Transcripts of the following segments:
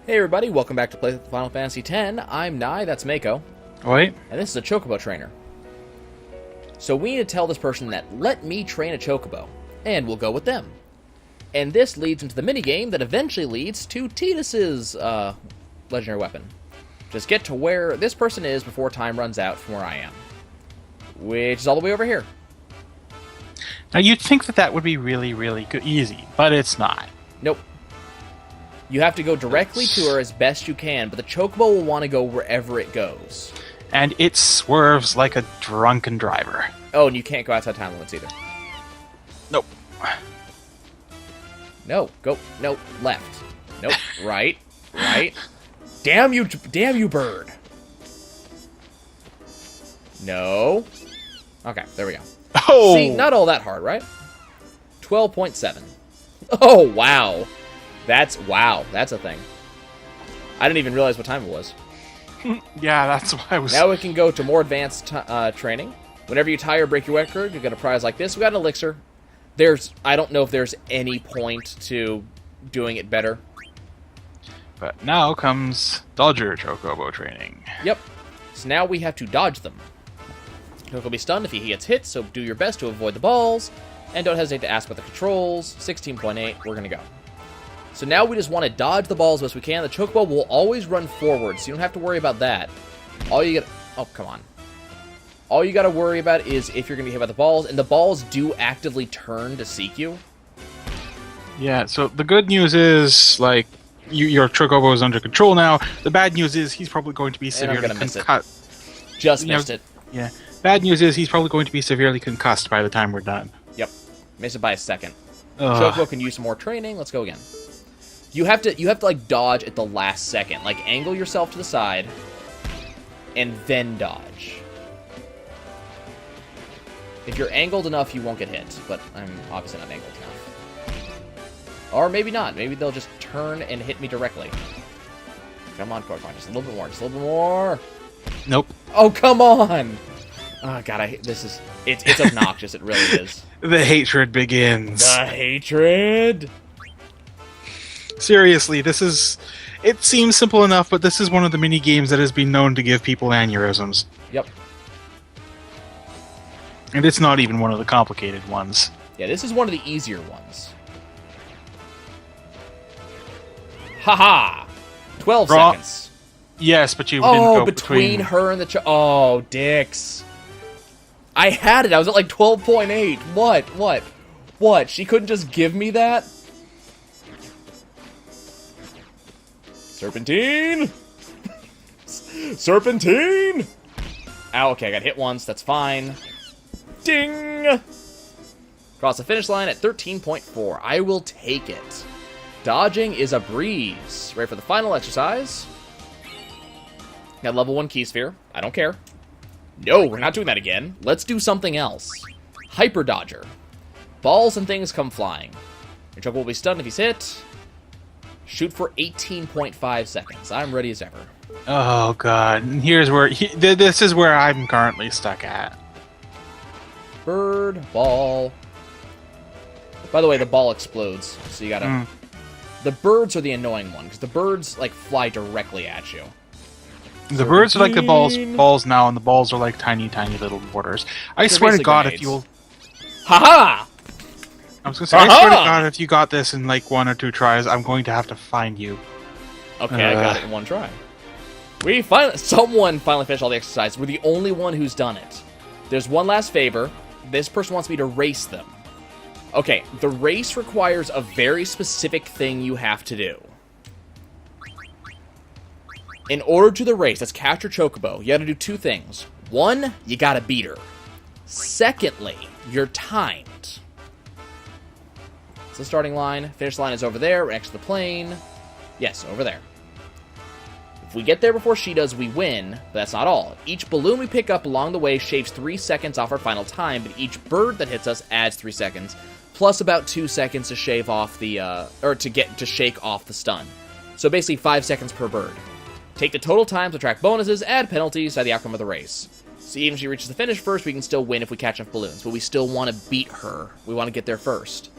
Hey everybody, welcome back to Play with Final Fantasy X. I'm Nai, that's Mako. Wait. And this is a Chocobo Trainer. So we need to tell this person that, let me train a Chocobo, and we'll go with them. And this leads into the minigame that eventually leads to Tidus's legendary weapon. Just get to where this person is before time runs out from where I am. Which is all the way over here. Now you'd think that would be really, really good, easy, but it's not. Nope. You have to go directly to her as best you can, but the Chocobo will want to go wherever it goes. And it swerves like a drunken driver. Oh, and you can't go outside time limits either. Nope. No, go, no, left. Nope, right, right. Damn you, bird. No. Okay, there we go. Oh! See, not all that hard, right? 12.7. Oh, wow. That's a thing. I didn't even realize what time it was. Yeah, that's why I was... Now we can go to more advanced training. Whenever you tie or break your record, you get a prize like this. We got an elixir. I don't know if there's any point to doing it better. But now comes Dodger Chocobo Training. Yep. So now we have to dodge them. Chocobo will be stunned if he gets hit, so do your best to avoid the balls. And don't hesitate to ask about the controls. 16.8, we're going to go. So now we just want to dodge the balls as best we can. The Chocobo will always run forward, so you don't have to worry about that. All you got... Oh, come on. All you got to worry about is if you're going to be hit by the balls, and the balls do actively turn to seek you. Yeah, so the good news is, like, your Chocobo is under control now. The bad news is he's probably going to be severely concussed. Just missed it. Yeah. Bad news is he's probably going to be severely concussed by the time we're done. Yep. Missed it by a second. Chocobo can use some more training. Let's go again. You have to like dodge at the last second. Like angle yourself to the side and then dodge. If you're angled enough, you won't get hit, but I'm obviously not angled enough. Or maybe not. Maybe they'll just turn and hit me directly. Come on, Pokemon. Just a little bit more. Just a little bit more. Nope. Oh, come on! Oh, God, it's obnoxious. It really is. The hatred begins. The hatred! Seriously, it seems simple enough, but this is one of the mini games that has been known to give people aneurysms. Yep. And it's not even one of the complicated ones. Yeah, this is one of the easier ones. Haha! 12 seconds. Yes, but you didn't go between her and the Oh, dicks. I had it. I was at like 12.8. What? She couldn't just give me that? Serpentine! Serpentine! Ow, okay, I got hit once. That's fine. Ding! Cross the finish line at 13.4. I will take it. Dodging is a breeze. Ready for the final exercise? Got level 1 key sphere. I don't care. No, we're not doing that again. Let's do something else. Hyper Dodger. Balls and things come flying. Your Chocobo will be stunned if he's hit. Shoot for 18.5 seconds. I'm ready as ever. Oh god, here's where this is where I'm currently stuck at. Bird, ball. By the way, the ball explodes, so you gotta... The birds are the annoying one, because the birds, like, fly directly at you. The birds are like the balls now, and the balls are like tiny, tiny little mortars. I swear to God, grenades. if you'll... Haha! I was gonna say, I swear to God, if you got this in like 1 or 2 tries, I'm going to have to find you. Okay, I got it in 1 try. Someone finally finished all the exercises. We're the only one who's done it. There's one last favor. This person wants me to race them. Okay, the race requires a very specific thing you have to do. In order to the race, that's capture Chocobo, you gotta do 2 things. 1, you gotta beat her. Secondly, you're timed. The starting line. Finish line is over there, right next to the plane. Yes, over there. If we get there before she does, we win, but that's not all. Each balloon we pick up along the way shaves 3 seconds off our final time, but each bird that hits us adds 3 seconds, plus about 2 seconds to shave off the, to shake off the stun. So basically 5 seconds per bird. Take the total time, subtract bonuses, add penalties, decide the outcome of the race. So even if she reaches the finish first, we can still win if we catch enough balloons, but we still want to beat her. We want to get there first.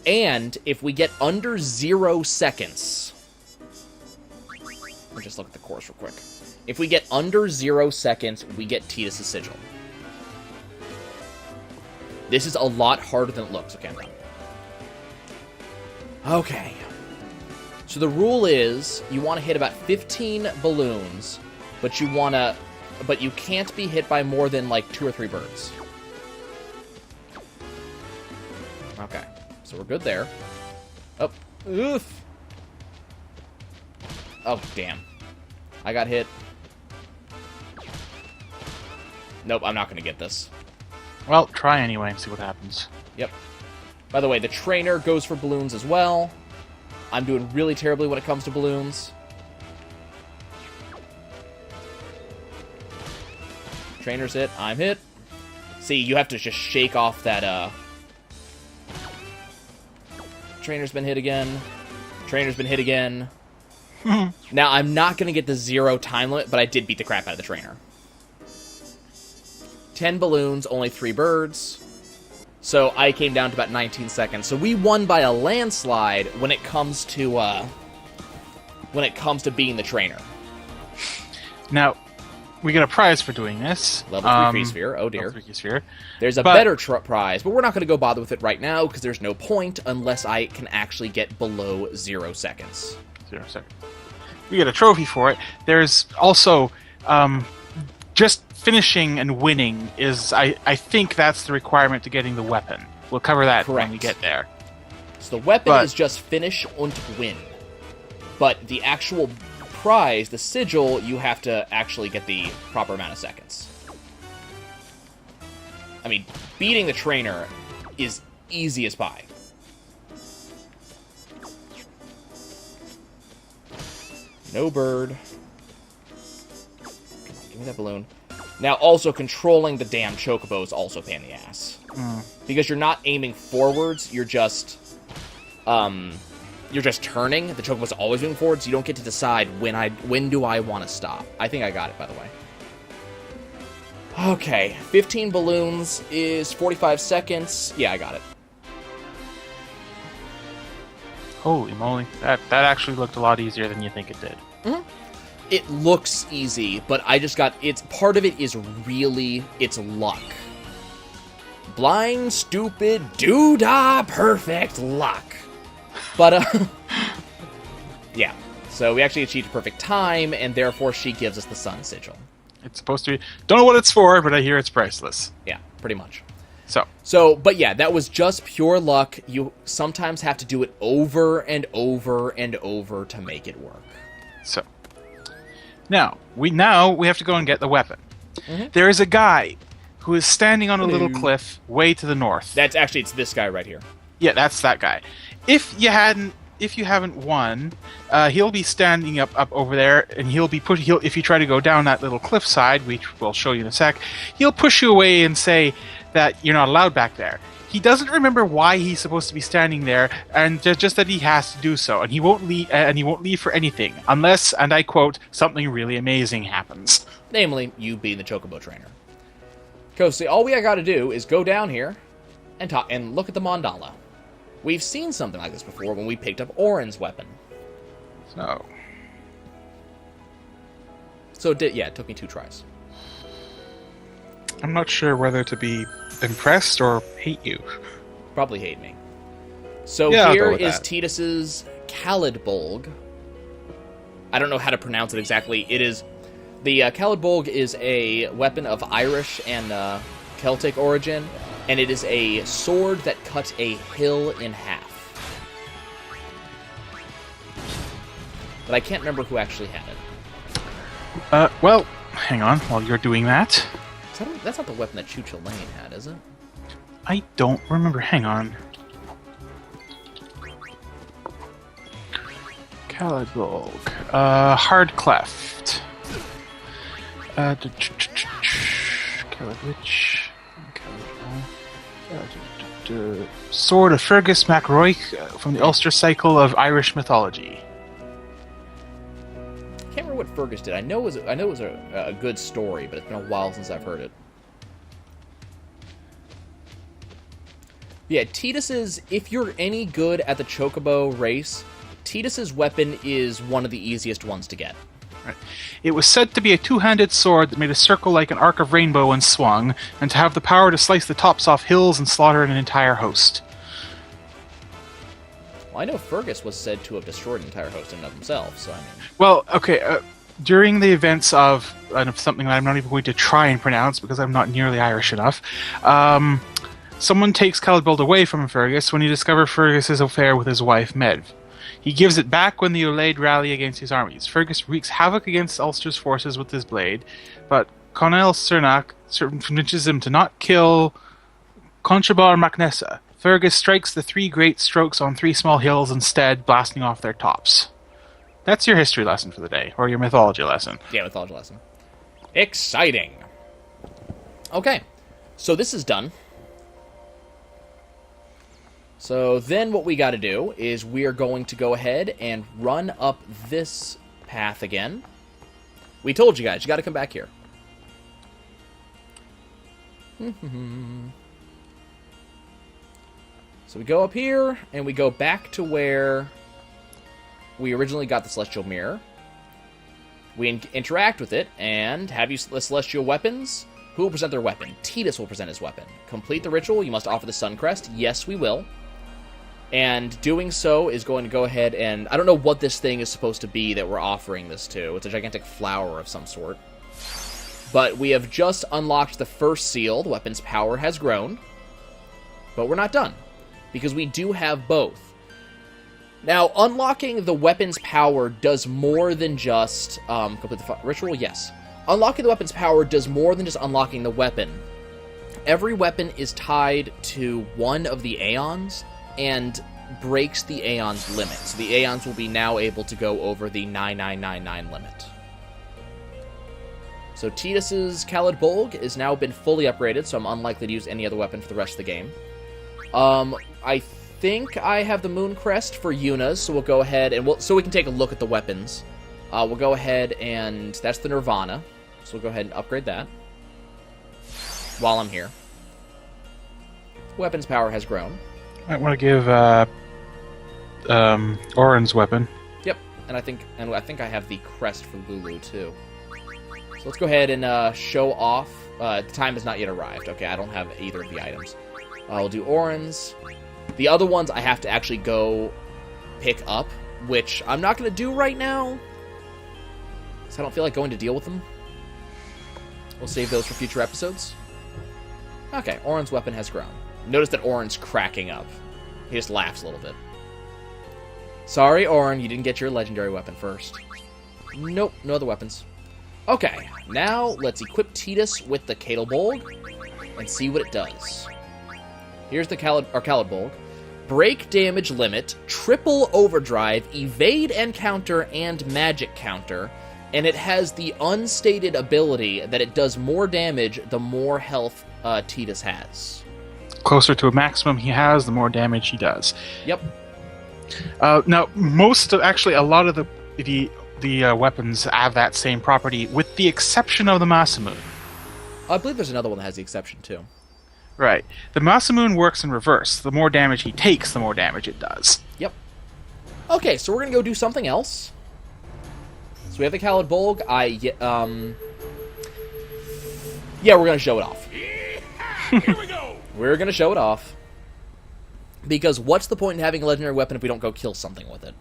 And if we get under 0 seconds, Let's just look at the course real quick. If we get under 0 seconds, we get Tidus' Sigil. This is a lot harder than it looks. Okay, I'm done. Okay. So the rule is you want to hit about 15 balloons, but you can't be hit by more than like 2 or 3 birds. Okay. So we're good there. Oh. Oof. Oh, damn. I got hit. Nope, I'm not going to get this. Well, try anyway and see what happens. Yep. By the way, the trainer goes for balloons as well. I'm doing really terribly when it comes to balloons. Trainer's hit. I'm hit. See, you have to just shake off that, Trainer's been hit again. Trainer's been hit again. Now, I'm not going to get the 0 time limit, but I did beat the crap out of the trainer. 10 balloons, only 3 birds. So I came down to about 19 seconds. So we won by a landslide when it comes to being the trainer. Now, we get a prize for doing this. Level 3 free sphere. Oh dear. Level 3 sphere. There's a better prize, but we're not going to go bother with it right now because there's no point unless I can actually get below 0 seconds. 0 seconds. We get a trophy for it. There's also just finishing and winning is, I think that's the requirement to getting the weapon. We'll cover that Correct. when we get there. So the weapon is just finish und win. But the actual prize, the sigil, you have to actually get the proper amount of seconds. I mean, beating the trainer is easy as pie. No bird. Come on, give me that balloon. Now, also, controlling the damn Chocobo is also a pain in the ass. Because you're not aiming forwards, you're just turning. The Chocobo's always moving forwards, so you don't get to decide when do I want to stop. I think I got it, by the way. Okay, 15 balloons is 45 seconds. Yeah, I got it. Holy moly. That actually looked a lot easier than you think it did. Mm-hmm. It looks easy, but I just got... part of it is really... it's luck. Blind, stupid, doodah, perfect luck. But, yeah. So we actually achieved perfect time, and therefore she gives us the Sun Sigil. It's supposed to be... Don't know what it's for, but I hear it's priceless. Yeah, pretty much. So, but yeah, that was just pure luck. You sometimes have to do it over and over and over to make it work. So, now we have to go and get the weapon. Mm-hmm. There is a guy who is standing on a little cliff way to the north. It's this guy right here. Yeah, that's that guy. If you haven't won, he'll be standing up over there, and if you try to go down that little cliffside, which we'll show you in a sec, he'll push you away and say that you're not allowed back there. He doesn't remember why he's supposed to be standing there, and just that he has to do so, and he won't leave for anything unless, and I quote, something really amazing happens. Namely, you being the Chocobo Trainer. So all we got to do is go down here and look at the mandala. We've seen something like this before when we picked up Orin's weapon. So it took me 2 tries. I'm not sure whether to be impressed or hate you. Probably hate me. So here is Tidus's Caladbolg. I don't know how to pronounce it exactly. It is... The Caladbolg is a weapon of Irish and Celtic origin, and it is a sword that cuts a hill in half. But I can't remember who actually had it. Well, hang on while you're doing that. That's not the weapon that Chu Lane had, is it? I don't remember. Hang on. Caladbolg. Hard cleft. Sword of Fergus MacRoy from the Ulster cycle of Irish mythology. I can't remember what Fergus did. I know it was a good story, but it's been a while since I've heard it. Yeah, Tidus's... If you're any good at the Chocobo race, Tidus's weapon is one of the easiest ones to get. Right. It was said to be a two-handed sword that made a circle like an arc of rainbow when swung, and to have the power to slice the tops off hills and slaughter an entire host. Well, I know Fergus was said to have destroyed an entire host in and of himself, so I mean... Well, okay, during the events of something that I'm not even going to try and pronounce because I'm not nearly Irish enough, someone takes Caladbolg away from Fergus when he discovers Fergus's affair with his wife, Medv. He gives it back when the Olayed rally against his armies. Fergus wreaks havoc against Ulster's forces with his blade, but Conall Cernach convinces him to not kill Conchobar Macnessa. Fergus strikes the 3 great strokes on 3 small hills instead, blasting off their tops. That's your history lesson for the day, or your mythology lesson. Yeah, mythology lesson. Exciting! Okay, so this is done. So then what we got to do is we are going to go ahead and run up this path again. We told you guys, you got to come back here. So we go up here, and we go back to where we originally got the Celestial Mirror. We interact with it, and have you the Celestial Weapons. Who will present their weapon? Tidus will present his weapon. Complete the ritual, you must offer the Suncrest. Yes, we will. And doing so is going to go ahead and... I don't know what this thing is supposed to be that we're offering this to. It's a gigantic flower of some sort. But we have just unlocked the first seal. The weapon's power has grown. But we're not done, because we do have both. Now, unlocking the weapon's power does more than just... complete the ritual? Yes. Unlocking the weapon's power does more than just unlocking the weapon. Every weapon is tied to one of the Aeons, and breaks the Aeon's limit. So the Aeons will be now able to go over the 9999 limit. So Tidus's Caladbolg has now been fully upgraded, so I'm unlikely to use any other weapon for the rest of the game. I think I have the Moon Crest for Yuna's, so we'll go ahead and so we can take a look at the weapons. We'll go ahead and that's the Nirvana, so we'll go ahead and upgrade that while I'm here. Weapons power has grown. I want to give Oren's weapon. Yep, and I think I have the crest for Lulu too. So let's go ahead and show off. The time has not yet arrived. Okay, I don't have either of the items. I'll do Oren's. The other ones I have to actually go pick up, which I'm not going to do right now, because I don't feel like going to deal with them. We'll save those for future episodes. Okay, Oren's weapon has grown. Notice that Oren's cracking up. He just laughs a little bit. Sorry, Oren, you didn't get your legendary weapon first. Nope, no other weapons. Okay, now let's equip Tidus with the Caladbolg and see what it does. Here's the Caladbolg. Break damage limit, triple overdrive, evade and counter, and magic counter. And it has the unstated ability that it does more damage the more health Tidus has. Closer to a maximum he has, the more damage he does. Yep. Now, a lot of the weapons have that same property, with the exception of the Masamune. I believe there's another one that has the exception, too. Right. The Masamune works in reverse. The more damage he takes, the more damage it does. Yep. Okay, so we're going to go do something else. So we have the Caladbolg. Yeah, we're going to show it off. Here we go! We're going to show it off. Because what's the point in having a legendary weapon if we don't go kill something with it?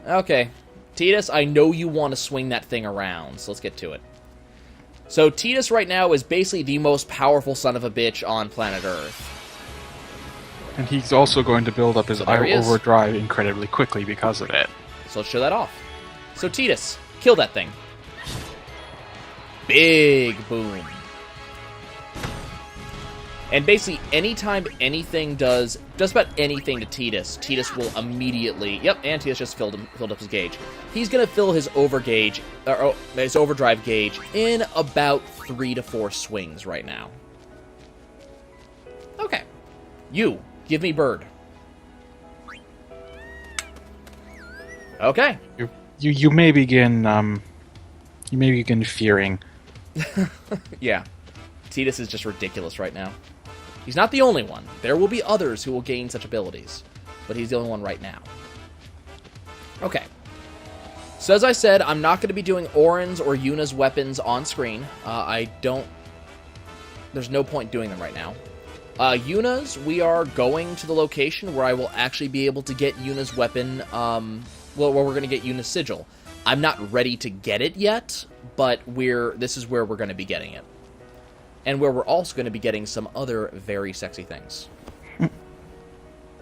Okay. Tidus, I know you want to swing that thing around, so let's get to it. So Tidus right now is basically the most powerful son of a bitch on planet Earth. And he's also going to build up his So there he is. overdrive incredibly quickly because of it. So let's show that off. So Tidus, kill that thing. Big boom. And basically, anytime anything does just about anything to Tidus, Tidus will immediately... Yep, and Tidus just filled up his gauge. He's going to fill his his overdrive gauge in about 3 to 4 swings right now. Okay. You, give me bird. Okay. You may begin fearing. Yeah. Tidus is just ridiculous right now. He's not the only one. There will be others who will gain such abilities, but he's the only one right now. Okay. So as I said, I'm not going to be doing Orin's or Yuna's weapons on screen. There's no point doing them right now. Yuna's, we are going to the location where I will actually be able to get Yuna's weapon, where we're going to get Yuna's sigil. I'm not ready to get it yet, but this is where we're going to be getting it. And where we're also going to be getting some other very sexy things.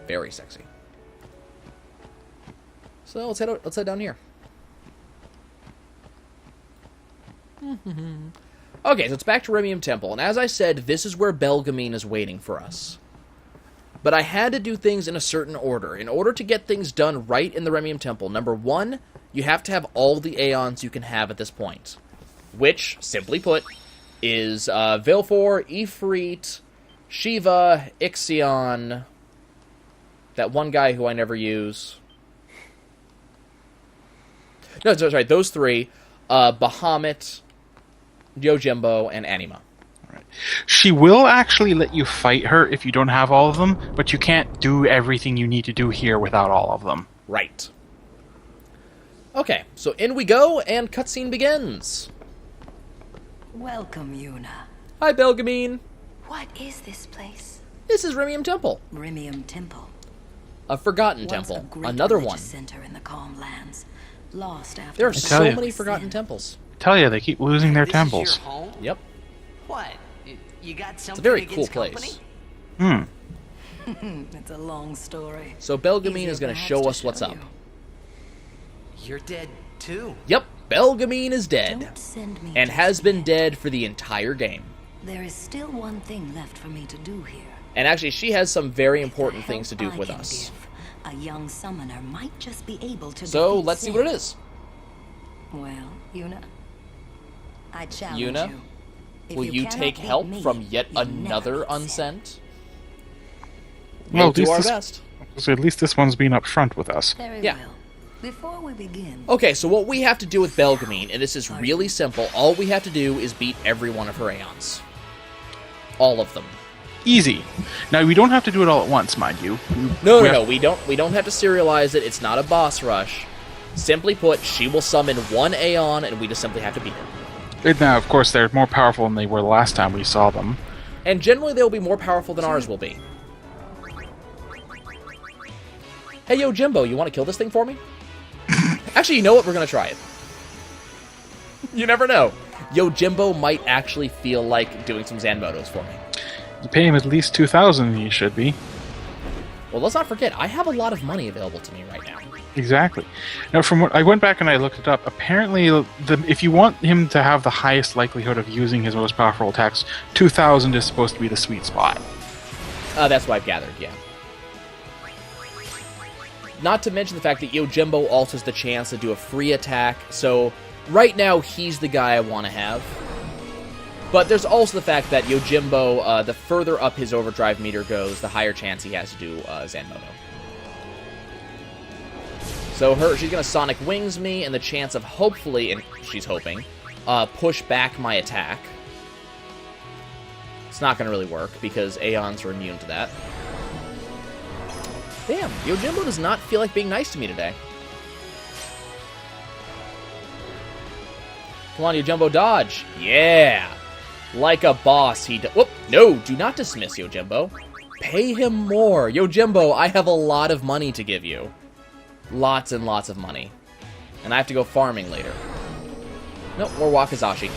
Very sexy. So let's head down here. Okay, so it's back to Remiem Temple, and as I said, this is where Belgemine is waiting for us. But I had to do things in a certain order. In order to get things done right in the Remiem Temple, number one, you have to have all the Aeons you can have at this point. Which, simply put, is Valefor, Ifrit, Shiva, Ixion, that one guy who I never use. No, sorry, those three, Bahamut, Yojimbo, and Anima. Right. She will actually let you fight her if you don't have all of them, but you can't do everything you need to do here without all of them. Right. Okay, so in we go, and cutscene begins. Welcome, Yuna. Hi, Belgemine. What is this place? This is Remiem Temple. Remiem Temple. A forgotten Once temple. a great Another religious one. center in the Calm Lands. Lost after There are the so tell you. many forgotten temples. Tell you, they keep losing their This temples. Is your home? Yep. What? You got something It's a very against cool company? place. It's a long story. So Belgemine Easier is going to perhaps show to us what's show up. you. You're dead too. Yep, Belgemine is dead. Don't send me And just has been yet. dead for the entire game. There is still one thing left for me to do here. And actually, she has some very The important help things to do I with can us. give, a young summoner might just be able to So defeat let's see sin. what it is. Well, Yuna, I challenge Yuna, you. If will you cannot take beat help me, from yet you never another beat sin. unsent? Well, We'll at do least our this- best. So at least this one's been up front with us. Very Yeah. well. Before we begin, Okay, so what we have to do with Belgemine, and this is really simple, all we have to do is beat every one of her Aeons. All of them. Easy. Now, we don't have to do it all at once, mind you. No, We no, have- no, we don't have to serialize it, it's not a boss rush. Simply put, she will summon one Aeon, and we just simply have to beat her. And now, of course, they're more powerful than they were the last time we saw them. And generally, they'll be more powerful than ours will be. Hey, yo, Jimbo, you want to kill this thing for me? Actually, you know what? We're going to try it. You never know. Yo, Jimbo might actually feel like doing some Zanmotos for me. You pay him at least 2,000, he should be. Well, let's not forget, I have a lot of money available to me right now. Exactly. Now, from what I went back and I looked it up, apparently, if you want him to have the highest likelihood of using his most powerful attacks, 2,000 is supposed to be the sweet spot. That's what I've gathered, yeah. Not to mention the fact that Yojimbo also has the chance to do a free attack, so right now he's the guy I want to have. But there's also the fact that Yojimbo, the further up his overdrive meter goes, the higher chance he has to do Zanmoto. So she's going to Sonic Wings me, and the chance of hopefully, and she's hoping, push back my attack. It's not going to really work, because Aeons are immune to that. Damn, Yojimbo does not feel like being nice to me today. Come on, Yojimbo, dodge. Yeah. Like a boss, he Whoop, no, do not dismiss Yojimbo. Pay him more. Yojimbo, I have a lot of money to give you. Lots and lots of money. And I have to go farming later. Nope, more Wakizashi.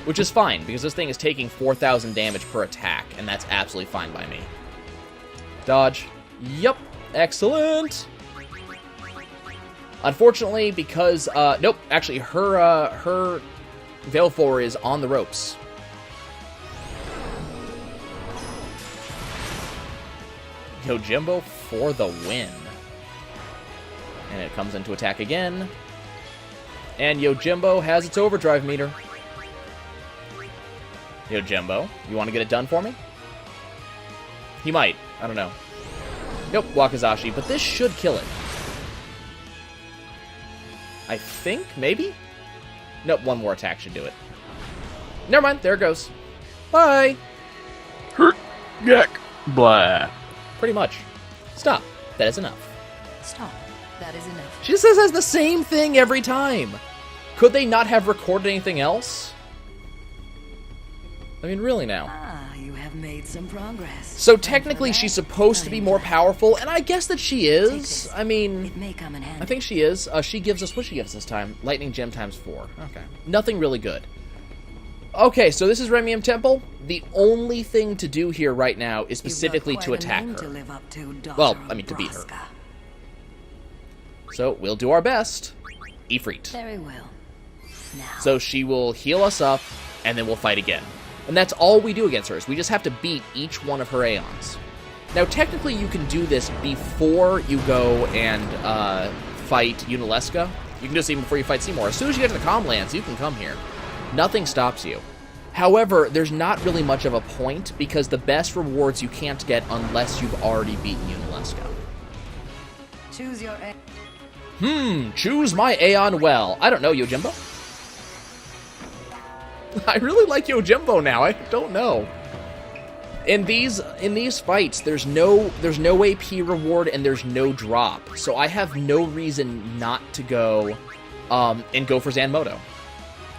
Which is fine, because this thing is taking 4,000 damage per attack, and that's absolutely fine by me. Dodge. Yup. Excellent. Unfortunately, because, nope, actually, her Valefor is on the ropes. Yojimbo for the win. And it comes into attack again. And Yojimbo has its overdrive meter. Yojimbo, you want to get it done for me? He might. I don't know. Nope, Wakizashi, but this should kill it. I think, maybe? Nope, one more attack should do it. Never mind, there it goes. Bye! Hurt, yuck, blah. Pretty much. Stop. That is enough. stop. That is enough. She just says the same thing every time. Could they not have recorded anything else? I mean, really now. Ah, you have made some progress. So technically she's supposed to be more powerful, and I guess that she is. I mean, It may come in handy. I think she is. She gives us, what she gives this time? Lightning Gem times 4. Okay. Nothing really good. Okay, so this is Remiem Temple. The only thing to do here right now is specifically to attack her. Well, I mean, to beat her. So, we'll do our best. Ifrit. Very well. Now, So she will heal us up, and then we'll fight again. And that's all we do against her, is we just have to beat each one of her Aeons. Now, technically, you can do this before you go and fight Unileska. You can do this even before you fight Seymour. As soon as you get to the Comlands, you can come here. Nothing stops you. However, there's not really much of a point, because the best rewards you can't get unless you've already beaten Unileska. choose your Choose my Aeon well. I don't know, Yojimbo. I really like Yojimbo now. I don't know. In these fights, there's no AP reward and there's no drop. So I have no reason not to go and go for Zanmodo.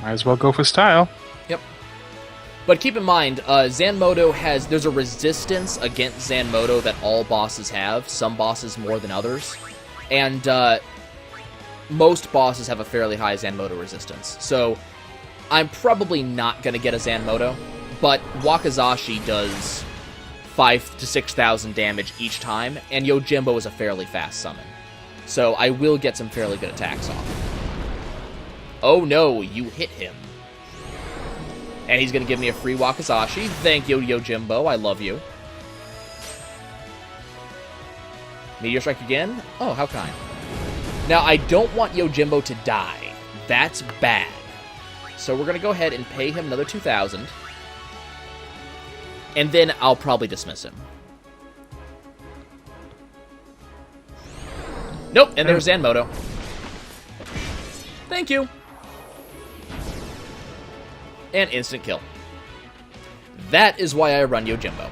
Might as well go for style. Yep. But keep in mind, Zanmodo there's a resistance against Zanmodo that all bosses have. Some bosses more than others. And most bosses have a fairly high Zanmodo resistance. So I'm probably not going to get a Zanmodo, but Wakazashi does 5,000 to 6,000 damage each time, and Yojimbo is a fairly fast summon. So I will get some fairly good attacks off. Oh no, you hit him. And he's going to give me a free Wakazashi. Thank you, Yojimbo. I love you. Meteor Strike again? Oh, how kind. Now, I don't want Yojimbo to die. That's bad. So we're going to go ahead and pay him another 2,000. And then I'll probably dismiss him. Nope, and there's Zanmodo. Thank you. And instant kill. That is why I run Yojimbo.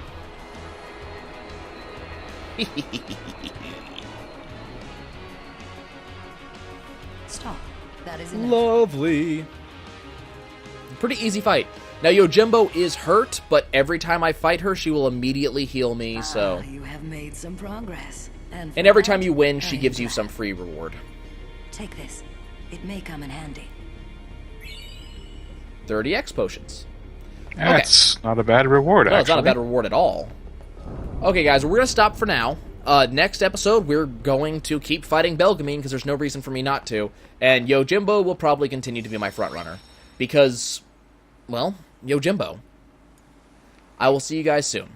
stop. That is enough. Lovely. Pretty easy fight. Now, Yojimbo is hurt, but every time I fight her, she will immediately heal me, so... You have made some progress. And And every time you win, she gives you some free reward. Take this. It may come in handy. 30x potions. That's not a bad reward, No, actually. it's not a bad reward at all. Okay, guys, we're going to stop for now. Next episode, we're going to keep fighting Belgamine, because there's no reason for me not to. And Yojimbo will probably continue to be my frontrunner. Because, well, Yojimbo. I will see you guys soon.